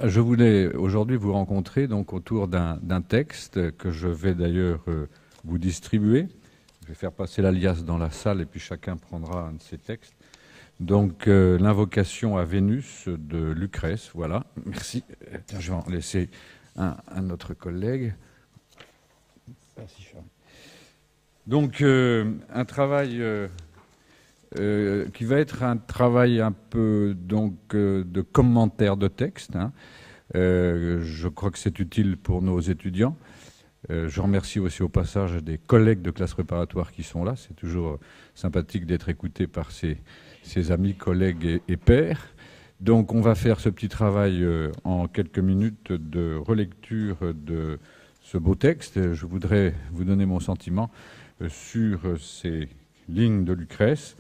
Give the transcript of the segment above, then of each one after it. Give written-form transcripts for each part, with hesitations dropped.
Je voulais aujourd'hui vous rencontrer donc autour d'un texte que je vais d'ailleurs vous distribuer. Je vais faire passer l'alias dans la salle et puis chacun prendra un de ces textes. Donc l'invocation à Vénus de Lucrèce, voilà. Merci. Tiens, je vais en laisser un autre collègue. Merci, Charles. Donc un travail qui va être un travail un peu donc de commentaire de texte. Hein. Je crois que c'est utile pour nos étudiants. Je remercie aussi au passage des collègues de classe préparatoire qui sont là. C'est toujours sympathique d'être écouté par ses amis, collègues et pairs. Donc on va faire ce petit travail en quelques minutes de relecture de ce beau texte. Je voudrais vous donner mon sentiment sur ces lignes de Lucrèce,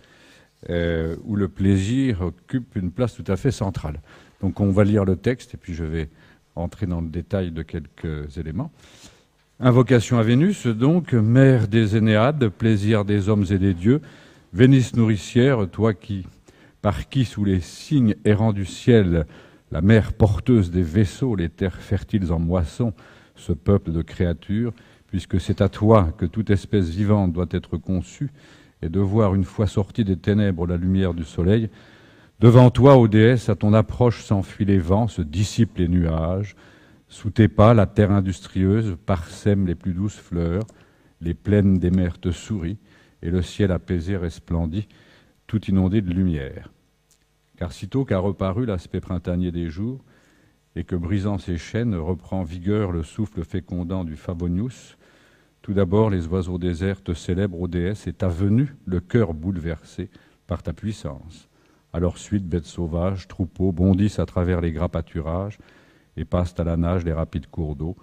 où le plaisir occupe une place tout à fait centrale. Donc on va lire le texte et puis je vais entrer dans le détail de quelques éléments. Invocation à Vénus, donc, mère des Énéades, plaisir des hommes et des dieux, Vénus nourricière, toi qui, par qui sous les signes errants du ciel, la mère porteuse des vaisseaux, les terres fertiles en moisson, ce peuple de créatures, puisque c'est à toi que toute espèce vivante doit être conçue, et de voir une fois sortie des ténèbres la lumière du soleil, devant toi, ô déesse, à ton approche s'enfuient les vents, se dissipent les nuages, sous tes pas, la terre industrieuse parsème les plus douces fleurs, les plaines des mers te sourient, et le ciel apaisé resplendit, tout inondé de lumière. Car sitôt qu'a reparu l'aspect printanier des jours, et que, brisant ses chaînes, reprend vigueur le souffle fécondant du Favonius, tout d'abord les oiseaux déserts te célèbrent, ô déesse, et ta venue, le cœur bouleversé par ta puissance. À leur suite, bêtes sauvages, troupeaux, bondissent à travers les gras pâturages, et passent à la nage les rapides cours d'eau.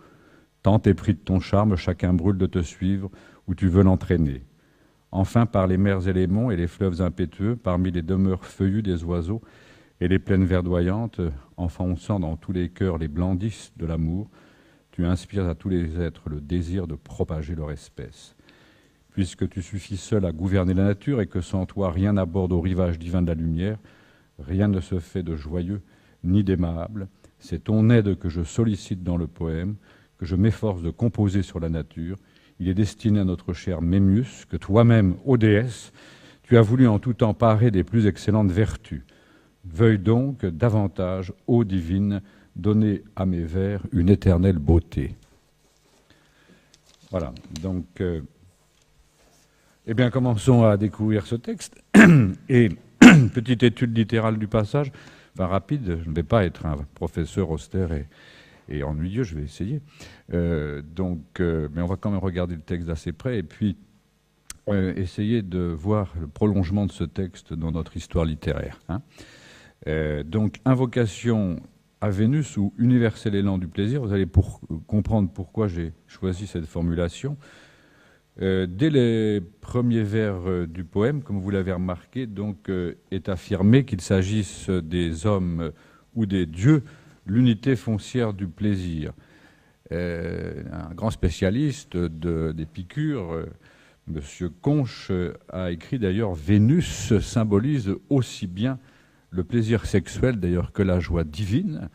Tant épris de ton charme, chacun brûle de te suivre où tu veux l'entraîner. Enfin, par les mers et les monts et les fleuves impétueux, parmi les demeures feuillues des oiseaux et les plaines verdoyantes, enfonçant dans tous les cœurs les blandisses de l'amour, tu inspires à tous les êtres le désir de propager leur espèce. Puisque tu suffis seul à gouverner la nature et que sans toi rien n'aborde au rivage divin de la lumière, rien ne se fait de joyeux ni d'aimable. C'est ton aide que je sollicite dans le poème, que je m'efforce de composer sur la nature. Il est destiné à notre cher Mémius, que toi-même, ô déesse, tu as voulu en tout temps parer des plus excellentes vertus. Veuille donc davantage, ô divine, donner à mes vers une éternelle beauté. Voilà, donc, eh bien, commençons à découvrir ce texte. Et petite étude littérale du passage. Enfin, rapide, je ne vais pas être un professeur austère et ennuyeux, je vais essayer. Mais on va quand même regarder le texte d'assez près et puis essayer de voir le prolongement de ce texte dans notre histoire littéraire. Hein. Donc, invocation à Vénus ou universel élan du plaisir, vous allez comprendre pourquoi j'ai choisi cette formulation. Dès les premiers vers du poème, comme vous l'avez remarqué, donc, est affirmé qu'il s'agisse des hommes ou des dieux, l'unité foncière du plaisir. Un grand spécialiste d'Épicure, M. Conche, a écrit d'ailleurs « Vénus symbolise aussi bien le plaisir sexuel d'ailleurs que la joie divine ».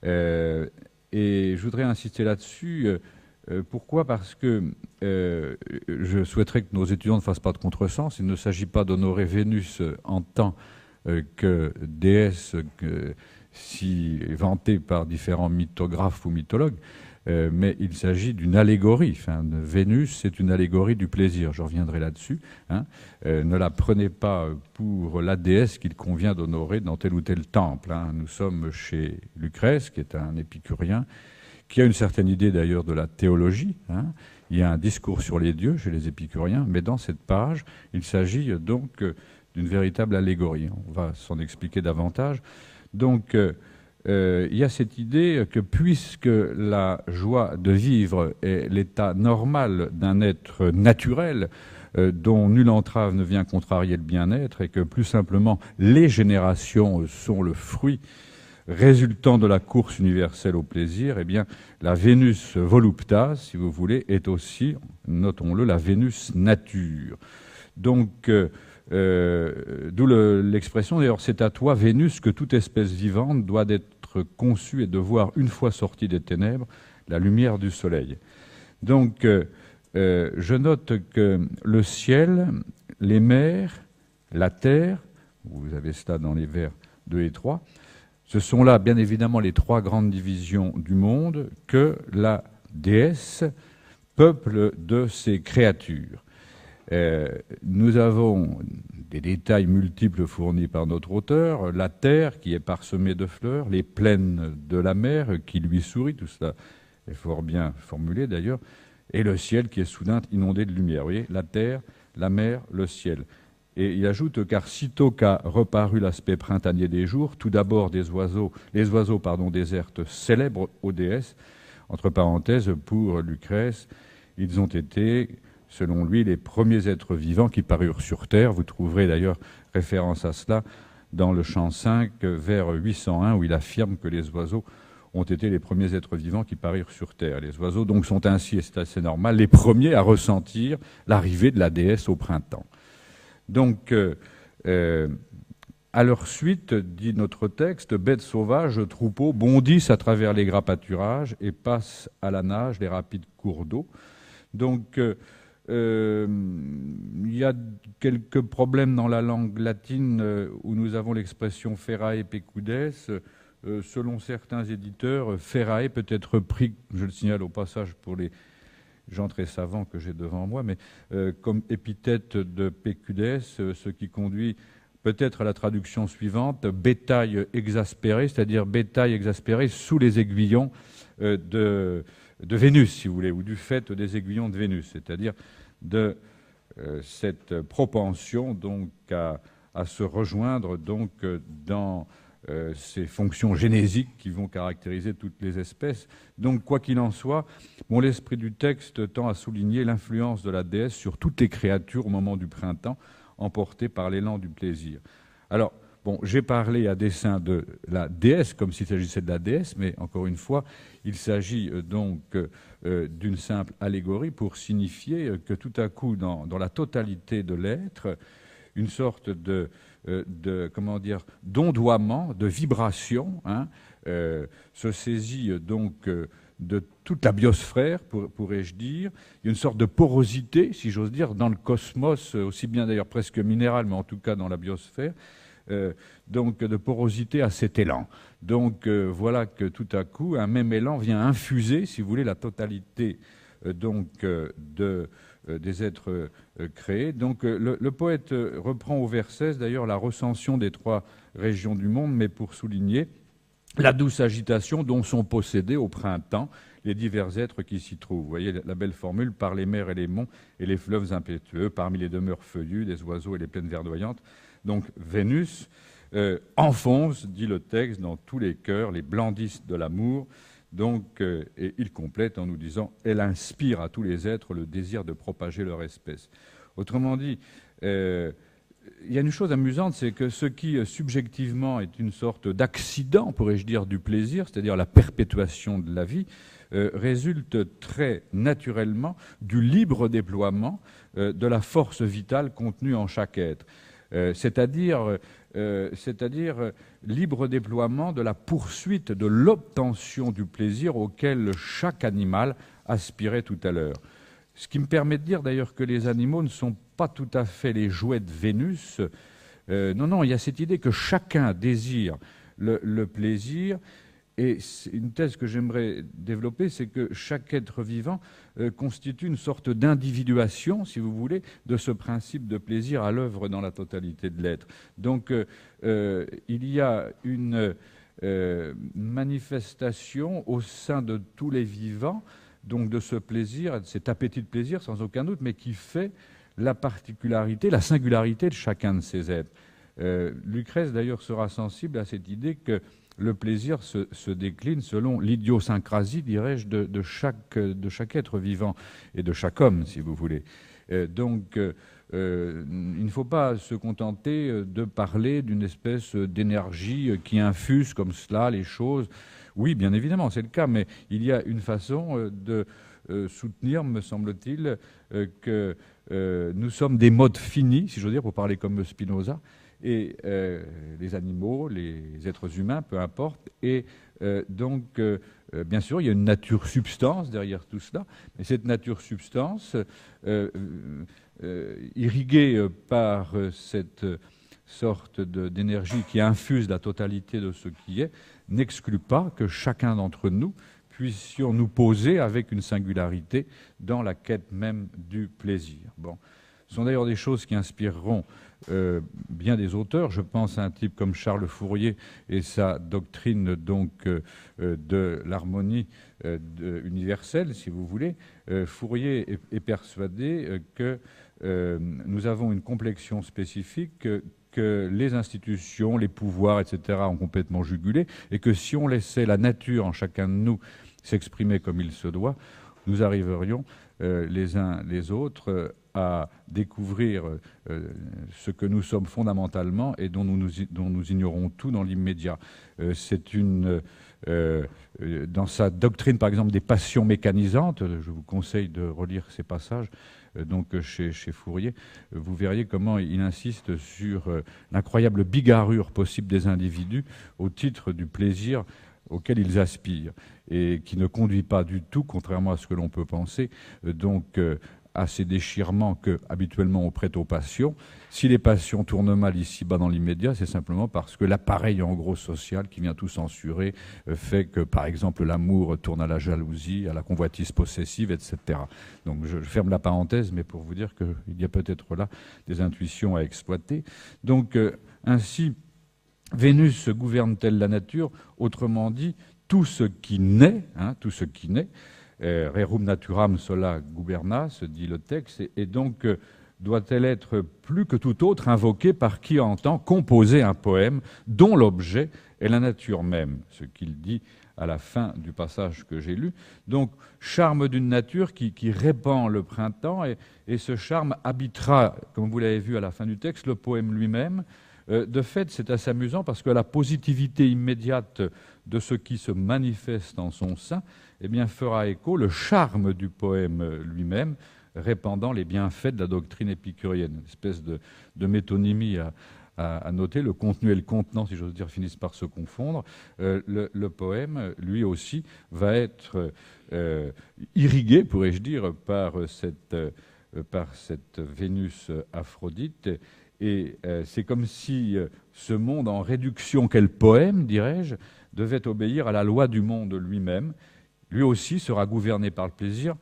Et je voudrais insister là-dessus. Pourquoi ? Parce que je souhaiterais que nos étudiants ne fassent pas de contresens. Il ne s'agit pas d'honorer Vénus en tant que déesse si vantée par différents mythographes ou mythologues, mais il s'agit d'une allégorie. Enfin, Vénus, c'est une allégorie du plaisir. Je reviendrai là-dessus. Hein. Ne la prenez pas pour la déesse qu'il convient d'honorer dans tel ou tel temple. Hein. Nous sommes chez Lucrèce, qui est un épicurien, qui a une certaine idée d'ailleurs de la théologie. Hein. Il y a un discours sur les dieux chez les épicuriens, mais dans cette page, il s'agit donc d'une véritable allégorie. On va s'en expliquer davantage. Donc, il y a cette idée que puisque la joie de vivre est l'état normal d'un être naturel, dont nulle entrave ne vient contrarier le bien-être, et que plus simplement les générations sont le fruit résultant de la course universelle au plaisir, eh bien, la Vénus voluptas, si vous voulez, est aussi, notons-le, la Vénus nature. Donc, d'où l'expression, d'ailleurs, c'est à toi, Vénus, que toute espèce vivante doit être être conçu et de voir, une fois sorti des ténèbres, la lumière du soleil. Donc, je note que le ciel, les mers, la terre, vous avez cela dans les vers 2 et 3, ce sont là, bien évidemment, les trois grandes divisions du monde que la déesse peuple de ses créatures. Nous avons des détails multiples fournis par notre auteur, la terre qui est parsemée de fleurs, les plaines de la mer qui lui sourient, tout cela est fort bien formulé d'ailleurs, et le ciel qui est soudain inondé de lumière. Vous voyez, la terre, la mer, le ciel. Et il ajoute, car sitôt qu'a reparu l'aspect printanier des jours, tout d'abord les oiseaux désertes célèbrent aux déesses, entre parenthèses, pour Lucrèce, ils ont été, selon lui, les premiers êtres vivants qui parurent sur Terre. Vous trouverez d'ailleurs référence à cela dans le chant 5, vers 801, où il affirme que les oiseaux ont été les premiers êtres vivants qui parurent sur Terre. Les oiseaux donc sont ainsi, et c'est assez normal, les premiers à ressentir l'arrivée de la déesse au printemps. Donc, à leur suite, dit notre texte, bêtes sauvages, troupeaux bondissent à travers les gras pâturages et passent à la nage les rapides cours d'eau. Donc, il y a quelques problèmes dans la langue latine où nous avons l'expression ferae pecudes. Selon certains éditeurs, ferae peut être pris, je le signale au passage pour les gens très savants que j'ai devant moi, mais comme épithète de pecudes, ce qui conduit peut-être à la traduction suivante, bétail exaspéré, c'est-à-dire bétail exaspéré sous les aiguillons de Vénus, si vous voulez, ou du fait des aiguillons de Vénus, c'est-à-dire de cette propension donc à se rejoindre donc dans ces fonctions génésiques qui vont caractériser toutes les espèces. Donc, quoi qu'il en soit, l'esprit du texte tend à souligner l'influence de la déesse sur toutes les créatures au moment du printemps, emportées par l'élan du plaisir. Alors, j'ai parlé à dessein de la déesse, comme s'il s'agissait de la déesse, mais encore une fois, il s'agit donc d'une simple allégorie pour signifier que tout à coup, dans la totalité de l'être, une sorte d'ondoiement, de vibration, se saisit donc de toute la biosphère, pourrais-je dire. Il y a une sorte de porosité, si j'ose dire, dans le cosmos, aussi bien d'ailleurs presque minéral, mais en tout cas dans la biosphère, donc de porosité à cet élan. Donc voilà que tout à coup, un même élan vient infuser, si vous voulez, la totalité des êtres créés. Donc le poète reprend au vers 16 d'ailleurs la recension des trois régions du monde, mais pour souligner la douce agitation dont sont possédés au printemps les divers êtres qui s'y trouvent. Vous voyez la belle formule, par les mers et les monts et les fleuves impétueux, parmi les demeures feuillues, les oiseaux et les plaines verdoyantes. Donc Vénus enfonce, dit le texte, dans tous les cœurs les blandisses de l'amour. Donc, et il complète en nous disant « Elle inspire à tous les êtres le désir de propager leur espèce ». Autrement dit, il y a une chose amusante, c'est que ce qui subjectivement est une sorte d'accident, pourrais-je dire, du plaisir, c'est-à-dire la perpétuation de la vie, résulte très naturellement du libre déploiement de la force vitale contenue en chaque être. C'est-à-dire libre déploiement de la poursuite de l'obtention du plaisir auquel chaque animal aspirait tout à l'heure. Ce qui me permet de dire d'ailleurs que les animaux ne sont pas tout à fait les jouets de Vénus. Non, il y a cette idée que chacun désire le plaisir. Et une thèse que j'aimerais développer, c'est que chaque être vivant constitue une sorte d'individuation, si vous voulez, de ce principe de plaisir à l'œuvre dans la totalité de l'être. Donc, il y a une manifestation au sein de tous les vivants, donc de ce plaisir, de cet appétit de plaisir, sans aucun doute, mais qui fait la particularité, la singularité de chacun de ces êtres. Lucrèce, d'ailleurs, sera sensible à cette idée que le plaisir se décline selon l'idiosyncrasie, dirais-je, de chaque être vivant et de chaque homme, si vous voulez. Donc, il ne faut pas se contenter de parler d'une espèce d'énergie qui infuse comme cela les choses. Oui, bien évidemment, c'est le cas, mais il y a une façon de soutenir, me semble-t-il, que nous sommes des modes finis, si j'ose dire, pour parler comme Spinoza, et les animaux, les êtres humains, peu importe. Et donc, bien sûr, il y a une nature-substance derrière tout cela, mais cette nature-substance, irriguée par cette sorte d'énergie qui infuse la totalité de ce qui est, n'exclut pas que chacun d'entre nous puissions nous poser avec une singularité dans la quête même du plaisir. Bon. Ce sont d'ailleurs des choses qui inspireront bien des auteurs. Je pense à un type comme Charles Fourier et sa doctrine donc de l'harmonie universelle, si vous voulez. Fourier est persuadé que nous avons une complexion spécifique que les institutions, les pouvoirs, etc. ont complètement jugulé, et que si on laissait la nature en chacun de nous s'exprimer comme il se doit, nous arriverions les uns les autres à découvrir ce que nous sommes fondamentalement et dont nous ignorons tout dans l'immédiat. C'est une... dans sa doctrine, par exemple, des passions mécanisantes, je vous conseille de relire ces passages, donc chez Fourier, vous verriez comment il insiste sur l'incroyable bigarrure possible des individus au titre du plaisir auquel ils aspirent, et qui ne conduit pas du tout, contrairement à ce que l'on peut penser, donc à ces déchirements que habituellement on prête aux passions. Si les passions tournent mal ici-bas dans l'immédiat, c'est simplement parce que l'appareil en gros social qui vient tout censurer fait que, par exemple, l'amour tourne à la jalousie, à la convoitise possessive, etc. Donc je ferme la parenthèse, mais pour vous dire qu'il y a peut-être là des intuitions à exploiter. Donc ainsi, Vénus gouverne-t-elle la nature? Autrement dit, tout ce qui naît, tout ce qui naît, rerum naturam sola governas, dit le texte, et donc doit-elle être plus que tout autre invoquée par qui entend composer un poème dont l'objet est la nature même, ce qu'il dit à la fin du passage que j'ai lu. Donc, charme d'une nature qui répand le printemps, et ce charme habitera, comme vous l'avez vu à la fin du texte, le poème lui-même. De fait, c'est assez amusant parce que la positivité immédiate de ce qui se manifeste en son sein, eh bien, fera écho le charme du poème lui-même, répandant les bienfaits de la doctrine épicurienne. Une espèce de métonymie à noter. Le contenu et le contenant, si j'ose dire, finissent par se confondre. Le poème, lui aussi, va être irrigué, pourrais-je dire, par cette Vénus Aphrodite. Et c'est comme si ce monde en réduction qu'est le poème, dirais-je, devait obéir à la loi du monde lui-même. Lui aussi sera gouverné par le plaisir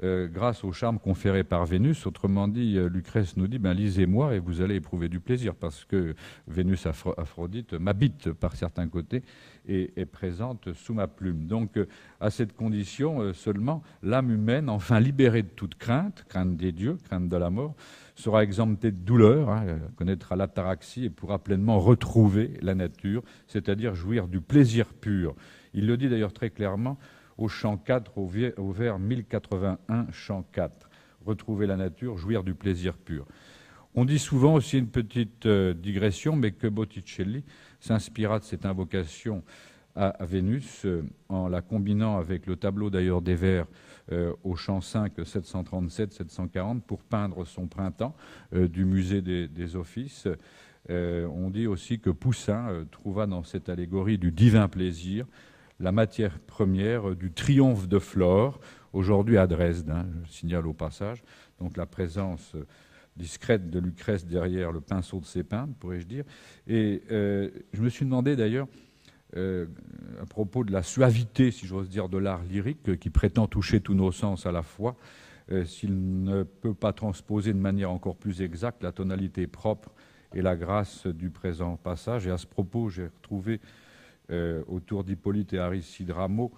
grâce au charme conféré par Vénus. Autrement dit, Lucrèce nous dit, lisez-moi et vous allez éprouver du plaisir, parce que Vénus Aphrodite m'habite par certains côtés et est présente sous ma plume. Donc, à cette condition seulement, l'âme humaine, enfin libérée de toute crainte, crainte des dieux, crainte de la mort, sera exemptée de douleur, connaîtra l'ataraxie et pourra pleinement retrouver la nature, c'est-à-dire jouir du plaisir pur. Il le dit d'ailleurs très clairement au chant 4, au vers 1081, chant 4. Retrouver la nature, jouir du plaisir pur. On dit souvent aussi une petite digression, mais que Botticelli s'inspira de cette invocation à Vénus en la combinant avec le tableau d'ailleurs des vers au chant 5, 737-740 pour peindre son printemps du musée des Offices. On dit aussi que Poussin trouva dans cette allégorie du divin plaisir la matière première du triomphe de Flore, aujourd'hui à Dresde, je signale au passage. Donc la présence discrète de Lucrèce derrière le pinceau de ses peintres, pourrais-je dire. Et je me suis demandé d'ailleurs, à propos de la suavité, si j'ose dire, de l'art lyrique, qui prétend toucher tous nos sens à la fois, s'il ne peut pas transposer de manière encore plus exacte la tonalité propre et la grâce du présent passage. Et à ce propos, j'ai retrouvé autour d'Hippolyte et Aristide Rameau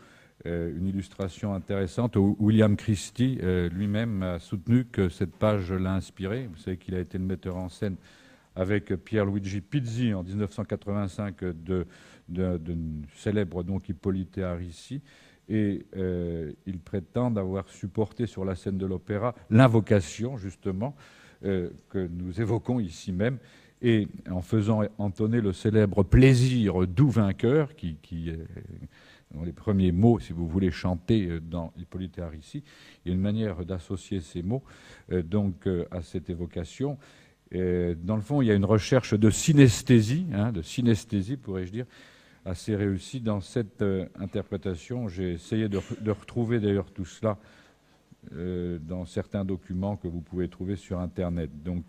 une illustration intéressante où William Christie lui-même a soutenu que cette page l'a inspiré. Vous savez qu'il a été le metteur en scène avec Pierluigi Pizzi en 1985 de célèbre donc Hippolyte et Aricie, et il prétend avoir supporté sur la scène de l'opéra l'invocation justement que nous évoquons ici même, et en faisant entonner le célèbre plaisir doux vainqueur qui est dans les premiers mots, si vous voulez, chanter dans Hippolyte et Aricie. Il y a une manière d'associer ces mots donc à cette évocation. Dans le fond, il y a une recherche de synesthésie, pourrais-je dire, assez réussie dans cette interprétation. J'ai essayé de retrouver d'ailleurs tout cela dans certains documents que vous pouvez trouver sur Internet. Donc,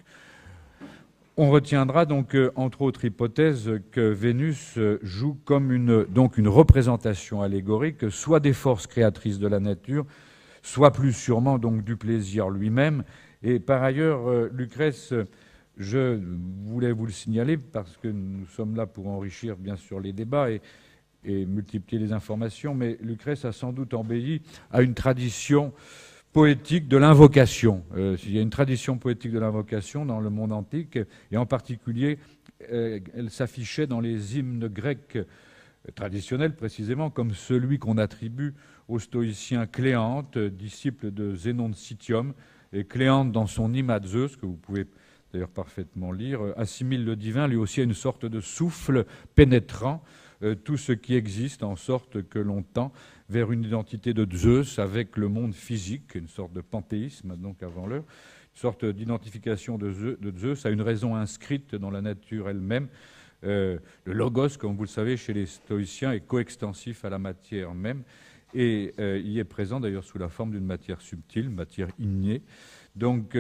on retiendra donc, entre autres hypothèses, que Vénus joue comme une représentation allégorique, soit des forces créatrices de la nature, soit plus sûrement donc du plaisir lui-même. Et par ailleurs, Lucrèce, je voulais vous le signaler parce que nous sommes là pour enrichir bien sûr les débats et multiplier les informations, mais Lucrèce a sans doute embelli à une tradition poétique de l'invocation. Il y a une tradition poétique de l'invocation dans le monde antique, et en particulier, elle s'affichait dans les hymnes grecs traditionnels, précisément, comme celui qu'on attribue au stoïcien Cléante, disciple de Zénon de Citium. Et Cléante, dans son hymne à Zeus, que vous pouvez d'ailleurs parfaitement lire, assimile le divin lui aussi à une sorte de souffle pénétrant tout ce qui existe, en sorte que l'on tend vers une identité de Zeus avec le monde physique, une sorte de panthéisme donc avant l'heure, une sorte d'identification de Zeus à une raison inscrite dans la nature elle-même. Le logos, comme vous le savez, chez les stoïciens, est coextensif à la matière même, et il est présent d'ailleurs sous la forme d'une matière subtile, matière ignée. Donc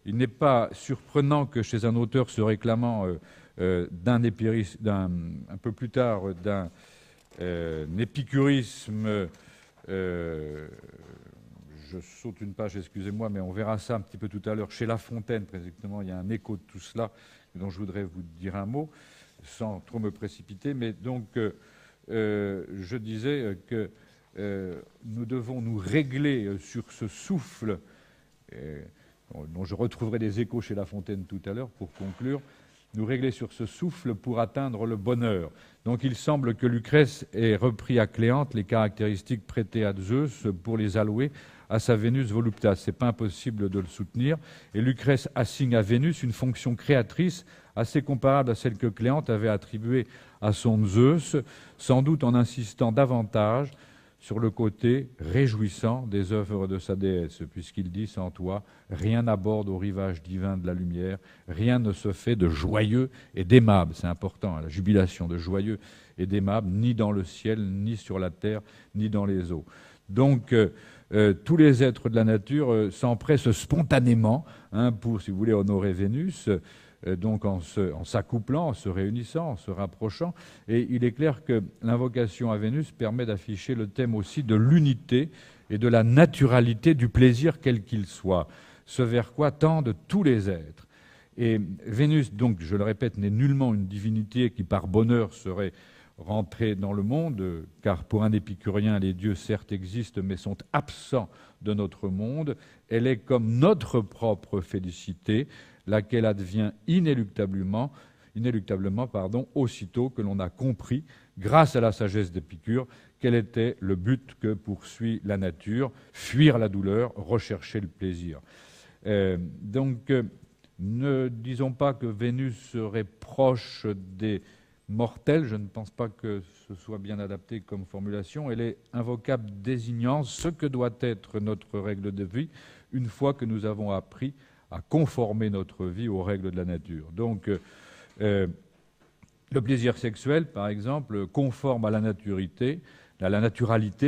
il n'est pas surprenant que chez un auteur se réclamant un peu plus tard d'un épicurisme, je saute une page, excusez-moi, mais on verra ça un petit peu tout à l'heure, chez La Fontaine, précisément, il y a un écho de tout cela dont je voudrais vous dire un mot, sans trop me précipiter, mais donc je disais que nous devons nous régler sur ce souffle, dont je retrouverai des échos chez La Fontaine tout à l'heure pour conclure, nous régler sur ce souffle pour atteindre le bonheur. Donc il semble que Lucrèce ait repris à Cléante les caractéristiques prêtées à Zeus pour les allouer à sa Vénus voluptas. Ce n'est pas impossible de le soutenir. Et Lucrèce assigne à Vénus une fonction créatrice assez comparable à celle que Cléante avait attribuée à son Zeus, sans doute en insistant davantage sur le côté réjouissant des œuvres de sa déesse, puisqu'il dit « Sans toi, rien n'aborde au rivage divin de la lumière, rien ne se fait de joyeux et d'aimable ». C'est important, hein, la jubilation de joyeux et d'aimable, ni dans le ciel, ni sur la terre, ni dans les eaux. Donc, tous les êtres de la nature s'empressent spontanément pour, si vous voulez, honorer Vénus, donc en s'accouplant, en se réunissant, en se rapprochant. Et il est clair que l'invocation à Vénus permet d'afficher le thème aussi de l'unité et de la naturalité du plaisir quel qu'il soit, ce vers quoi tendent tous les êtres. Et Vénus, donc, je le répète, n'est nullement une divinité qui, par bonheur, serait rentrée dans le monde, car pour un épicurien, les dieux, certes, existent, mais sont absents de notre monde. Elle est comme notre propre félicité, laquelle advient inéluctablement, aussitôt que l'on a compris, grâce à la sagesse d'Épicure, quel était le but que poursuit la nature, fuir la douleur, rechercher le plaisir. Donc, ne disons pas que Vénus serait proche des mortels, je ne pense pas que ce soit bien adapté comme formulation. Elle est invocable désignant ce que doit être notre règle de vie une fois que nous avons appris à conformer notre vie aux règles de la nature. Donc, le plaisir sexuel, par exemple, conforme à la naturalité,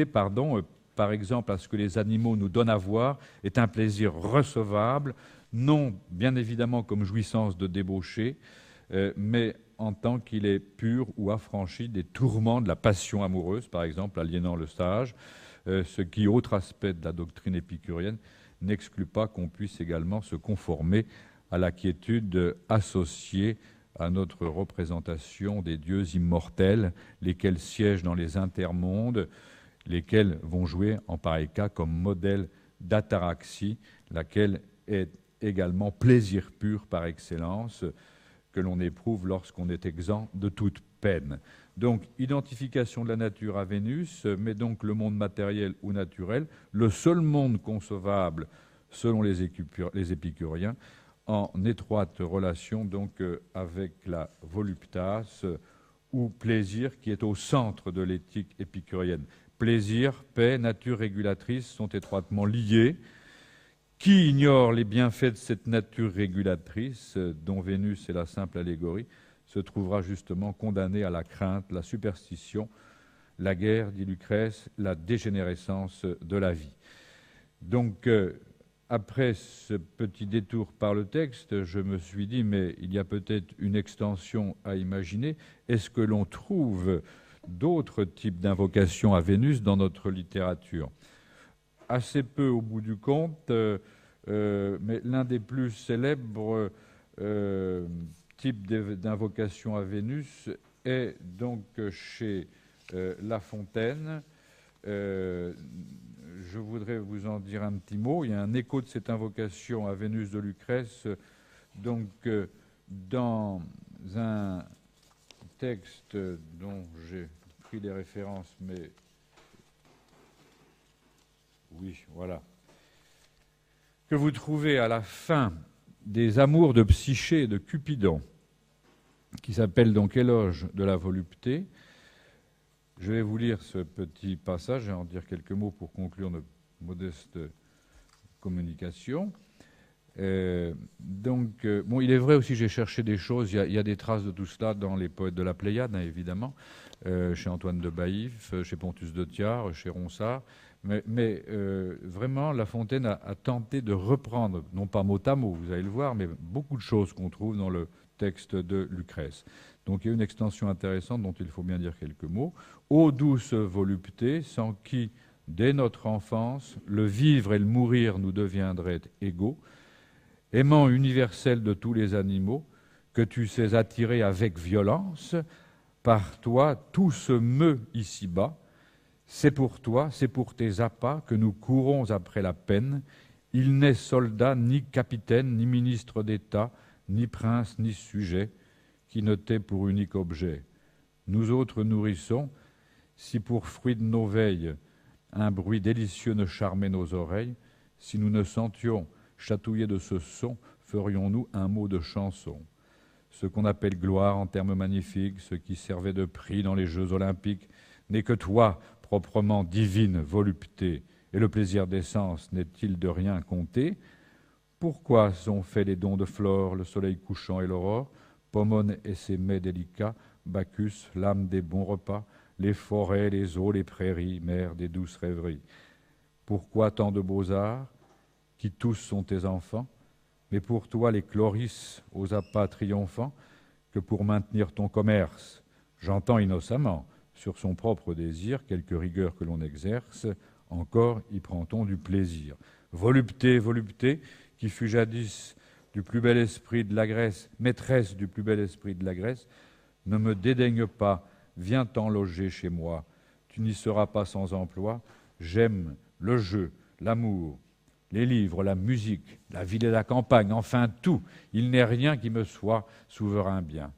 par exemple à ce que les animaux nous donnent à voir, est un plaisir recevable, non bien évidemment comme jouissance de débauché, mais en tant qu'il est pur ou affranchi des tourments de la passion amoureuse, par exemple, aliénant le sage, ce qui, autre aspect de la doctrine épicurienne, n'exclut pas qu'on puisse également se conformer à la quiétude associée à notre représentation des dieux immortels, lesquels siègent dans les intermondes, lesquels vont jouer en pareil cas comme modèle d'ataraxie, laquelle est également plaisir pur par excellence, que l'on éprouve lorsqu'on est exempt de toute peine. Donc, identification de la nature à Vénus, mais donc le monde matériel ou naturel, le seul monde concevable selon les épicuriens, en étroite relation donc avec la voluptas ou plaisir qui est au centre de l'éthique épicurienne. Plaisir, paix, nature régulatrice sont étroitement liés, Qui ignore les bienfaits de cette nature régulatrice, dont Vénus est la simple allégorie, se trouvera justement condamné à la crainte, la superstition, la guerre, dit Lucrèce, la dégénérescence de la vie. Donc, après ce petit détour par le texte, je me suis dit, mais il y a peut-être une extension à imaginer. Est-ce que l'on trouve d'autres types d'invocations à Vénus dans notre littérature? Assez peu au bout du compte, mais l'un des plus célèbres types d'invocation à Vénus est donc chez La Fontaine. Je voudrais vous en dire un petit mot. Il y a un écho de cette invocation à Vénus de Lucrèce, donc dans un texte dont j'ai pris les références, mais oui, voilà, que vous trouvez à la fin des Amours de Psyché et de Cupidon, qui s'appelle donc Éloge de la volupté. Je vais vous lire ce petit passage et en dire quelques mots pour conclure notre modeste communication. Bon, il est vrai aussi, j'ai cherché des choses, il y a des traces de tout cela dans les poètes de la Pléiade, hein, évidemment, chez Antoine de Baïf, chez Pontus de Thiard, chez Ronsard, mais vraiment, La Fontaine a tenté de reprendre, non pas mot à mot, vous allez le voir, mais beaucoup de choses qu'on trouve dans le texte de Lucrèce. Donc il y a une extension intéressante dont il faut bien dire quelques mots. Ô douce volupté, sans qui, dès notre enfance, le vivre et le mourir nous deviendraient égaux, aimant universel de tous les animaux, que tu sais attirer avec violence, par toi tout se meut ici-bas, c'est pour toi, c'est pour tes appâts que nous courons après la peine, il n'est soldat, ni capitaine, ni ministre d'État, ni prince, ni sujet, qui ne t'ait pour unique objet. Nous autres nourrissons, si pour fruit de nos veilles, un bruit délicieux ne charmait nos oreilles, si nous ne sentions, chatouillés de ce son, ferions-nous un mot de chanson. Ce qu'on appelle gloire en termes magnifiques, ce qui servait de prix dans les Jeux olympiques, n'est que toi, proprement divine volupté, et le plaisir des sens n'est-il de rien compté? Pourquoi sont faits les dons de Flore, le soleil couchant et l'aurore, Pomone et ses mets délicats, Bacchus, l'âme des bons repas, les forêts, les eaux, les prairies, mère des douces rêveries? Pourquoi tant de beaux-arts, qui tous sont tes enfants, mais pour toi les Chloris aux appâts triomphants, que pour maintenir ton commerce, j'entends innocemment, sur son propre désir, quelque rigueur que l'on exerce, encore y prend-on du plaisir. Volupté, volupté, qui fut jadis du plus bel esprit de la Grèce, maîtresse du plus bel esprit de la Grèce, ne me dédaigne pas, viens-t'en loger chez moi, tu n'y seras pas sans emploi, j'aime le jeu, l'amour, les livres, la musique, la ville et la campagne, enfin tout, il n'est rien qui me soit souverain bien,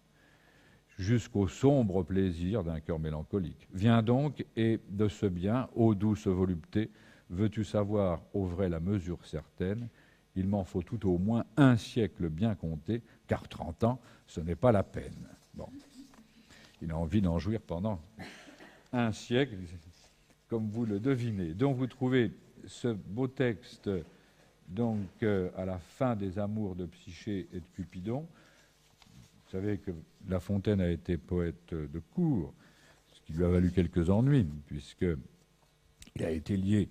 jusqu'au sombre plaisir d'un cœur mélancolique. Viens donc, et de ce bien, ô douce volupté, veux-tu savoir au vrai la mesure certaine? Il m'en faut tout au moins un siècle bien compté, car 30 ans, ce n'est pas la peine. Bon. Il a envie d'en jouir pendant un siècle, comme vous le devinez. Donc vous trouvez ce beau texte donc, à la fin des Amours de Psyché et de Cupidon. Vous savez que La Fontaine a été poète de cour, ce qui lui a valu quelques ennuis, puisqu'il a été lié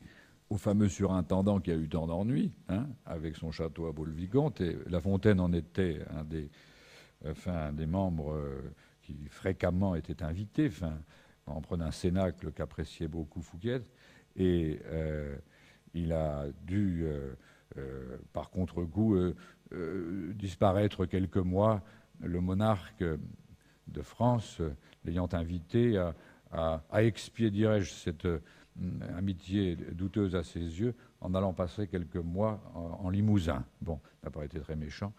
au fameux surintendant qui a eu tant d'ennuis, hein, avec son château à Bar-le-Vicomte. Et La Fontaine en était un des membres qui fréquemment était invité, membre d'un cénacle qu'appréciait beaucoup Fouquet. Et il a dû, par contre-goût, disparaître quelques mois, le monarque de France l'ayant invité à expier, dirais-je, cette amitié douteuse à ses yeux en allant passer quelques mois en Limousin. Bon, ça n'a pas été très méchant.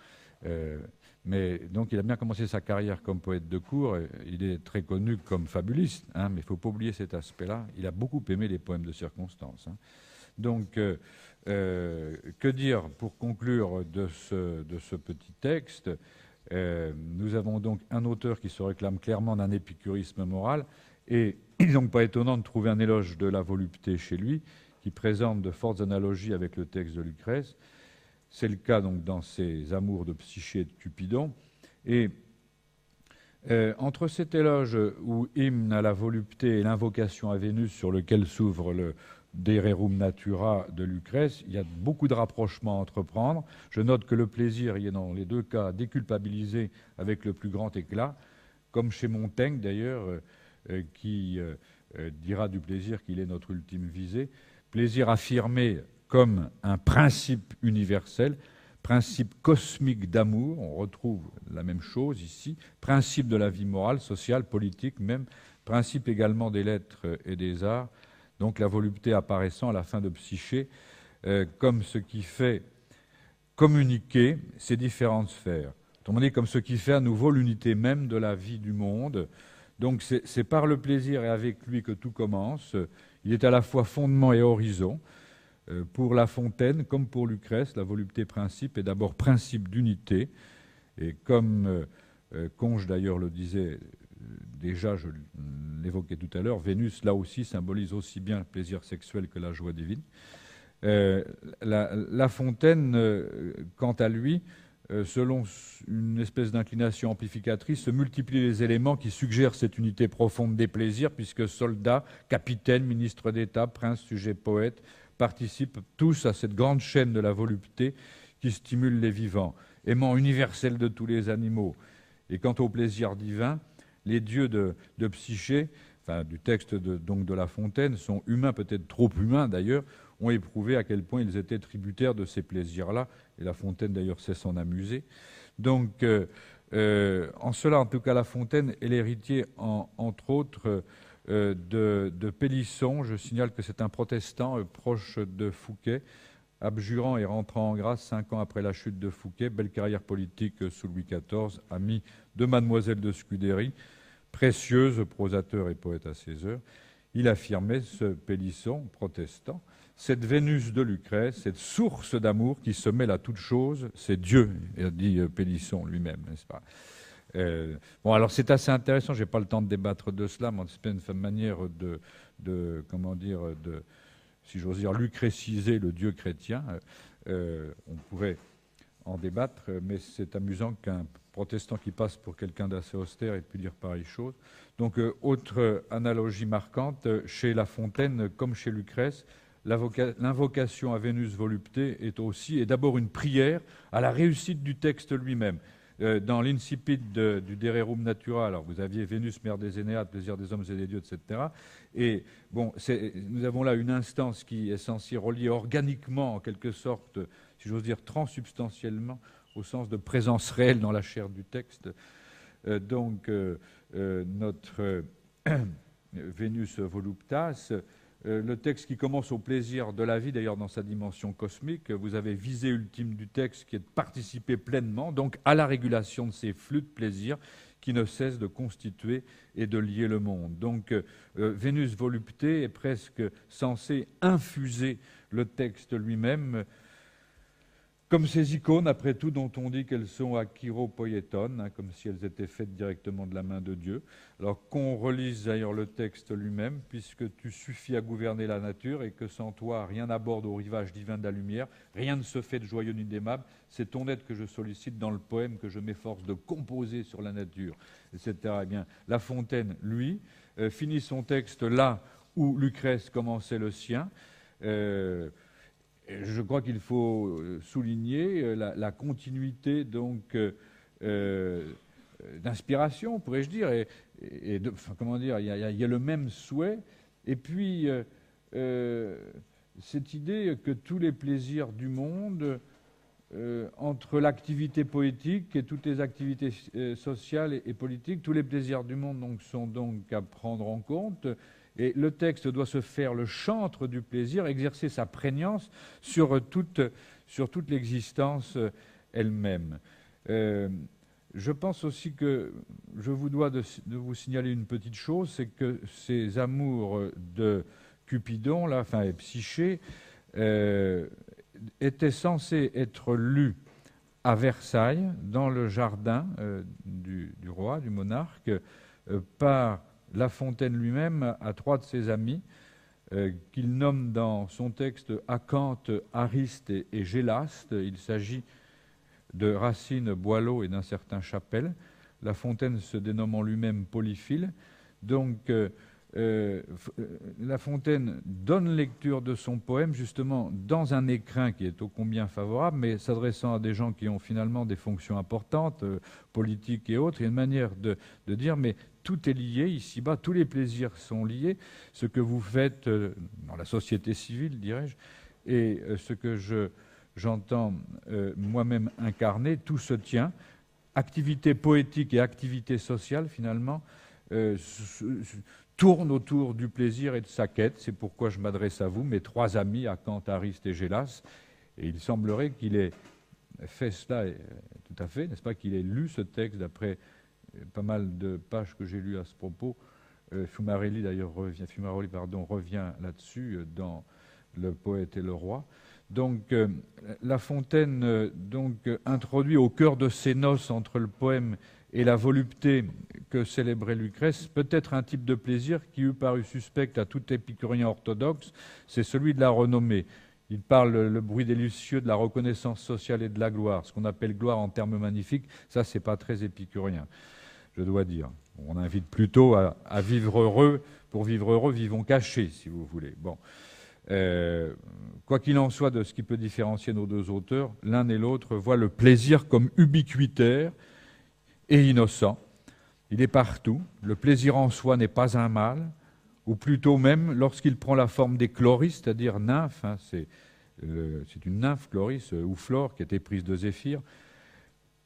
Mais donc il a bien commencé sa carrière comme poète de cour. Il est très connu comme fabuliste, hein, mais il ne faut pas oublier cet aspect-là. Il a beaucoup aimé les poèmes de circonstance. Hein. Donc, que dire pour conclure de ce petit texte? Nous avons donc un auteur qui se réclame clairement d'un épicurisme moral, et il n'est donc pas étonnant de trouver un éloge de la volupté chez lui, qui présente de fortes analogies avec le texte de Lucrèce. C'est le cas donc dans ces amours de Psyché et de Cupidon. Et entre cet éloge ou hymne à la volupté et l'invocation à Vénus sur lequel s'ouvre le De Rerum Natura de Lucrèce, il y a beaucoup de rapprochements à entreprendre. Je note que le plaisir y est dans les deux cas déculpabilisé avec le plus grand éclat, comme chez Montaigne d'ailleurs, qui dira du plaisir qu'il est notre ultime visée. Plaisir affirmé comme un principe universel, principe cosmique d'amour, on retrouve la même chose ici, principe de la vie morale, sociale, politique même, principe également des lettres et des arts, donc la volupté apparaissant à la fin de Psyché comme ce qui fait communiquer ces différentes sphères. Autrement dit, comme ce qui fait à nouveau l'unité même de la vie du monde. Donc c'est par le plaisir et avec lui que tout commence. Il est à la fois fondement et horizon. Pour La Fontaine, comme pour Lucrèce, la volupté principe est d'abord principe d'unité. Et comme Conge d'ailleurs le disait déjà, je l'évoquais tout à l'heure, Vénus, là aussi, symbolise aussi bien le plaisir sexuel que la joie divine. La Fontaine, quant à lui, selon une espèce d'inclination amplificatrice, se multiplie les éléments qui suggèrent cette unité profonde des plaisirs, puisque soldats, capitaines, ministres d'État, princes, sujets, poètes, participent tous à cette grande chaîne de la volupté qui stimule les vivants, aimant universel de tous les animaux. Et quant au plaisir divin, les dieux de Psyché, enfin du texte donc de La Fontaine, sont humains, peut-être trop humains d'ailleurs, ont éprouvé à quel point ils étaient tributaires de ces plaisirs-là, et La Fontaine d'ailleurs sait s'en amuser. Donc, en cela, en tout cas, La Fontaine est l'héritier, entre autres, de Pélisson. Je signale que c'est un protestant proche de Fouquet, abjurant et rentrant en grâce 5 ans après la chute de Fouquet, belle carrière politique sous Louis XIV, ami de Mademoiselle de Scudéry, précieuse, prosateur et poète à ses heures. Il affirmait, ce Pélisson, protestant, cette Vénus de Lucrèce, cette source d'amour qui se mêle à toute chose, c'est Dieu, a dit Pélisson lui-même, n'est-ce pas? Bon, alors c'est assez intéressant, je n'ai pas le temps de débattre de cela, mais c'est une manière comment dire, si j'ose dire, lucréciser le Dieu chrétien. On pourrait en débattre, mais c'est amusant qu'un protestant qui passe pour quelqu'un d'assez austère ait pu dire pareille chose. Donc, autre analogie marquante, chez La Fontaine, comme chez Lucrèce, l'invocation à Vénus volupté est d'abord une prière à la réussite du texte lui-même. Dans l'incipit du De Rerum Natura, alors vous aviez Vénus, mère des Énéades, plaisir des hommes et des dieux, etc. Et bon, nous avons là une instance qui est censée relier organiquement, en quelque sorte, si j'ose dire, transsubstantiellement, au sens de présence réelle dans la chair du texte. Donc, notre Vénus voluptas, le texte qui commence au plaisir de la vie, d'ailleurs dans sa dimension cosmique, vous avez visée ultime du texte qui est de participer pleinement, donc à la régulation de ces flux de plaisir qui ne cessent de constituer et de lier le monde. Donc Vénus volupté est presque censé infuser le texte lui-même, comme ces icônes, après tout, dont on dit qu'elles sont akhiropoieton, comme si elles étaient faites directement de la main de Dieu. Alors qu'on relise d'ailleurs le texte lui-même, puisque tu suffis à gouverner la nature et que sans toi, rien n'aborde au rivage divin de la lumière, rien ne se fait de joyeux ni d'aimable. C'est ton aide que je sollicite dans le poème que je m'efforce de composer sur la nature, etc. Eh bien, La Fontaine, lui, finit son texte là où Lucrèce commençait le sien. Je crois qu'il faut souligner la continuité donc d'inspiration, pourrais-je dire, comment dire, il y a le même souhait, et puis cette idée que tous les plaisirs du monde, entre l'activité poétique et toutes les activités sociales et politiques, tous les plaisirs du monde donc, sont donc à prendre en compte. Et le texte doit se faire le chantre du plaisir, exercer sa prégnance sur toute l'existence elle-même. Je pense aussi que je vous dois de vous signaler une petite chose, c'est que ces amours de Cupidon, là, enfin Psyché, étaient censés être lus à Versailles, dans le jardin du roi, du monarque, par La Fontaine lui-même à 3 de ses amis, qu'il nomme dans son texte Acanthe, Ariste et Gélaste. Il s'agit de Racine, Boileau et d'un certain Chapelle. La Fontaine se dénommant lui-même Polyphile. Donc, La Fontaine donne lecture de son poème justement dans un écrin qui est ô combien favorable, mais s'adressant à des gens qui ont finalement des fonctions importantes, politiques et autres. Il y a une manière de dire, mais tout est lié ici-bas, tous les plaisirs sont liés. Ce que vous faites dans la société civile, dirais-je, et ce que j'entends moi-même incarner, tout se tient. Activité poétique et activité sociale, finalement, tourne autour du plaisir et de sa quête. C'est pourquoi je m'adresse à vous, mes trois amis, Acanthe, Ariste et Gélas. Et il semblerait qu'il ait fait cela tout à fait, n'est-ce pas, qu'il ait lu ce texte d'après pas mal de pages que j'ai lues à ce propos. Fumaroli, d'ailleurs, revient là-dessus dans Le Poète et le Roi. Donc, La Fontaine introduit au cœur de ses noces entre le poème et la volupté que célébrait Lucrèce, peut-être un type de plaisir qui eût paru suspect à tout épicurien orthodoxe, c'est celui de la renommée. Il parle le bruit des lucieux, de la reconnaissance sociale et de la gloire. Ce qu'on appelle gloire en termes magnifiques, ça, c'est pas très épicurien, je dois dire. On invite plutôt à vivre heureux. Pour vivre heureux, vivons cachés, si vous voulez. Bon. Quoi qu'il en soit de ce qui peut différencier nos deux auteurs, l'un et l'autre voient le plaisir comme ubiquitaire et innocent. Il est partout. Le plaisir en soi n'est pas un mal, ou plutôt même lorsqu'il prend la forme des chloris, c'est-à-dire nymphes. Hein, c'est une nymphe, chloris, ou flore, qui était prise de Zéphyr.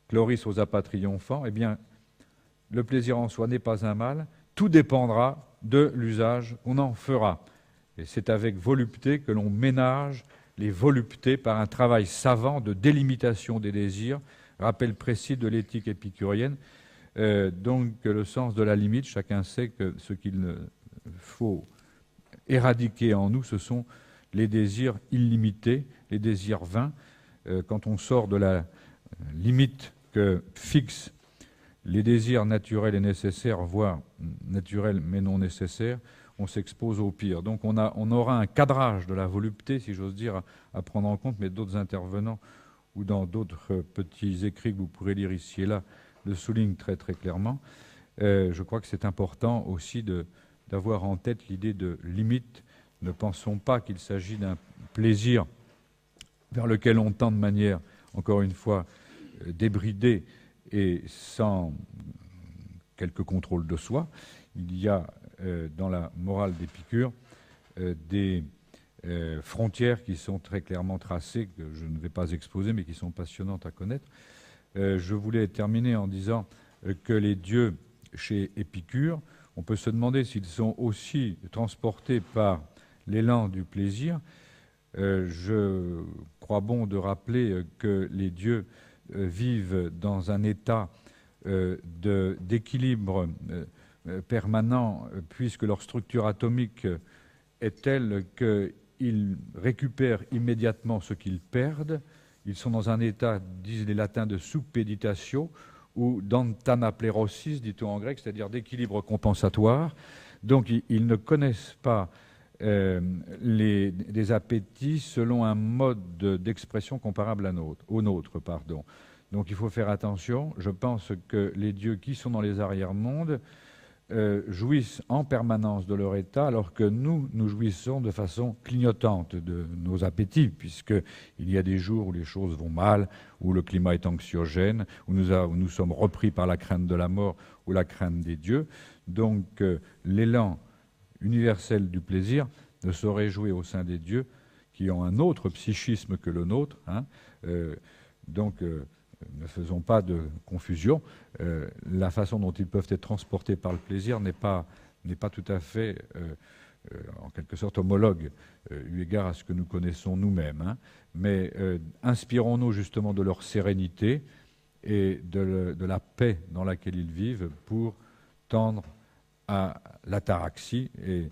Chloris aux appâts triomphants. Eh bien, le plaisir en soi n'est pas un mal. Tout dépendra de l'usage qu'on en fera. Et c'est avec volupté que l'on ménage les voluptés par un travail savant de délimitation des désirs, rappel précis de l'éthique épicurienne. Donc le sens de la limite, chacun sait que ce qu'il faut éradiquer en nous, ce sont les désirs illimités, les désirs vains. Quand on sort de la limite que fixent les désirs naturels et nécessaires, voire naturels mais non nécessaires, on s'expose au pire. Donc on aura un cadrage de la volupté, si j'ose dire, à prendre en compte, mais d'autres intervenants ou dans d'autres petits écrits que vous pourrez lire ici et là le soulignent très très clairement. Je crois que c'est important aussi d'avoir en tête l'idée de limite. Ne pensons pas qu'il s'agit d'un plaisir vers lequel on tend de manière, encore une fois, débridée et sans quelque contrôle de soi. Il y a dans la morale d'Épicure des frontières qui sont très clairement tracées, que je ne vais pas exposer, mais qui sont passionnantes à connaître. Je voulais terminer en disant que les dieux chez Épicure, on peut se demander s'ils sont aussi transportés par l'élan du plaisir. Je crois bon de rappeler que les dieux vivent dans un état d'équilibre permanent, puisque leur structure atomique est telle qu'ils récupèrent immédiatement ce qu'ils perdent. Ils sont dans un état, disent les latins, de suppeditatio, ou d'antanaplérosis, dit-on en grec, c'est-à-dire d'équilibre compensatoire. Donc ils ne connaissent pas des appétits selon un mode d'expression comparable au nôtre. Donc il faut faire attention. Je pense que les dieux qui sont dans les arrière-mondes jouissent en permanence de leur état, alors que nous jouissons de façon clignotante de nos appétits, puisqu'il y a des jours où les choses vont mal, où le climat est anxiogène, où nous sommes repris par la crainte de la mort ou la crainte des dieux. Donc l'élan universel du plaisir ne saurait jouer au sein des dieux qui ont un autre psychisme que le nôtre. Ne faisons pas de confusion. La façon dont ils peuvent être transportés par le plaisir n'est pas tout à fait, en quelque sorte, homologue, eu égard à ce que nous connaissons nous-mêmes. Mais inspirons-nous justement de leur sérénité et de la paix dans laquelle ils vivent pour tendre à l'ataraxie. Et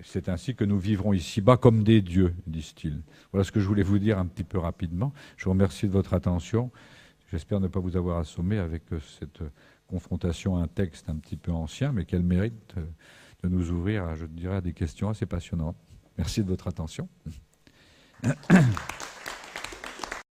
c'est ainsi que nous vivrons ici-bas comme des dieux, disent-ils. Voilà ce que je voulais vous dire un petit peu rapidement. Je vous remercie de votre attention. J'espère ne pas vous avoir assommé avec cette confrontation à un texte un petit peu ancien, mais qu'elle mérite nous ouvrir, je dirais, à des questions assez passionnantes. Merci de votre attention.